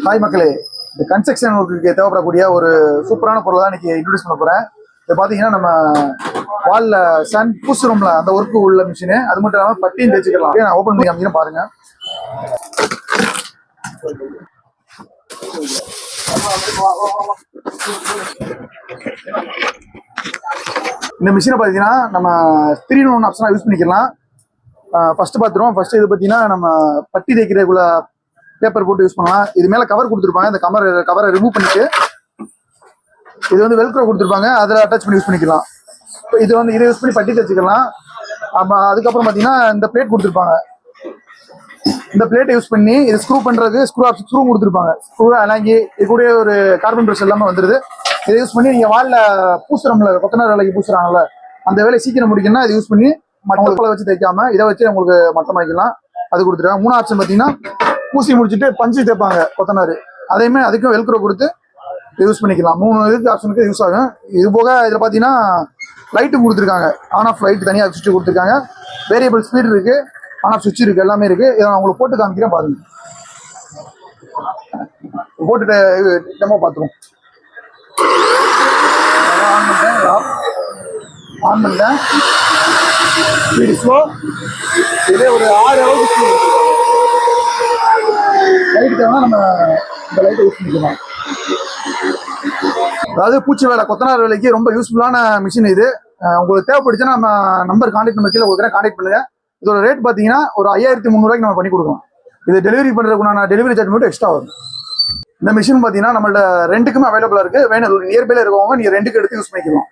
Hi மக்களே, இந்த construction ஒர்க்குக்கு தேவைப்படக்கூடிய ஒரு சூப்பரான பொருளை தான் இன்னைக்கு இன்ட்ரோடியூஸ் பண்ண போறேன். இதை பார்த்தீங்கன்னா நம்ம வால்ல சன் பூசுறோம்ல அந்த ஒர்க்கு உள்ள மிஷினு. அது மட்டும் இல்லாமல் பட்டியும் தேய்ச்சிக்கலாம். நான் ஓப்பன் பண்ணி காமிக்கிறேன் பாருங்க. இந்த மிஷினை பார்த்தீங்கன்னா நம்ம 3-in-1 ஆப்ஷனாக யூஸ் பண்ணிக்கலாம். ஃபர்ஸ்ட் பார்த்துருவோம். ஃபர்ஸ்ட் இது பார்த்தீங்கன்னா நம்ம பட்டி தேய்க்கிறதுக்குள்ள பேப்பர் போட்டு யூஸ் பண்ணலாம். இது மேலே கவர் கொடுத்துருப்பாங்க. இந்த கவரை ரிமூவ் பண்ணிட்டு இது வந்து வெல்க்ரோ கொடுத்துருப்பாங்க, அதில் அட்டாச் பண்ணி யூஸ் பண்ணிக்கலாம். இது வந்து இதை யூஸ் பண்ணி பட்டி தைச்சிக்கலாம். அதுக்கப்புறம் பார்த்தீங்கன்னா இந்த பிளேட் கொடுத்துருப்பாங்க. இந்த பிளேட்டை யூஸ் பண்ணி இது ஸ்க்ரூ பண்ணுறதுக்கு ஸ்க்ரூ கொடுத்துருப்பாங்க. ஸ்க்ரூ அலாங்கி இது கூட ஒரு கார்பன் ப்ரஷ் எல்லாமே வந்துடுது. இதை யூஸ் பண்ணி நீங்கள் வாலில் பூசுறோம்ல, கொத்தனார் வேலைக்கு பூசுறாங்கல்ல, அந்த வேலையை சீக்கிரம் முடிக்கணும்னா இதை யூஸ் பண்ணி மட்டங்களை வச்சு தைக்காம இதை வச்சு உங்களுக்கு மட்டம் வைக்கலாம். அது கொடுத்துருக்காங்க. 3 ஆப்ஷன் பார்த்தீங்கன்னா பூசி முடிச்சுட்டு பஞ்சு தேய்ப்பாங்க கொத்தனார், அதையுமே அதுக்கும் வெல்க்ரோ கொடுத்து யூஸ் பண்ணிக்கலாம். 3 இதுக்கு ஆப்ஷனுக்கு யூஸ் ஆகும். இது போக இதில் பார்த்தீங்கன்னா லைட்டு கொடுத்துருக்காங்க. ஆன் ஆஃப் லைட் தனியாக சுவிட்ச் கொடுத்துருக்காங்க. வேரியபிள் ஸ்பீட் இருக்குது, ஆன் ஆஃப் சுவிட்ச் இருக்குது, எல்லாமே இருக்குது. இதை நான் உங்களுக்கு போட்டு காமிக்கிறேன் பாருங்க. போட்டுட்டு டெமோ பார்த்துருவோம். ஆன் பண்ணிட்டேன். Speed slow. இதே ஒரு 6 அளவுக்கு லைட் தேவைன்னா நம்ம இந்த லைட்டை யூஸ் பண்ணிக்கலாம். அதாவது பூச்சி வேலை, கொத்தனார் வேலைக்கு ரொம்ப யூஸ்ஃபுல்லான மிஷின் இது. உங்களுக்கு தேவைப்படுச்சுன்னா நம்ம நம்பர் கான்டாக்ட் நம்பர் கீழே கொடுக்குறேன், கான்டாக்ட் பண்ணுங்க. இதோட ரேட் பார்த்தீங்கன்னா ஒரு 5300 நம்ம பண்ணி கொடுக்குறோம். இது டெலிவரி பண்ணுறதுக்குண்டான டெலிவரி சார்ஜ் மட்டும் எக்ஸ்ட்ரா வரும். இந்த மிஷின் பார்த்தீங்கன்னா நம்மள்ட்ட ரெண்டுக்குமே அவைலபிளாக இருக்குது. வேணும் நியர்பைல இருக்கவங்க நீங்கள் ரெண்டுக்கு எடுத்து யூஸ் பண்ணிக்கலாம்.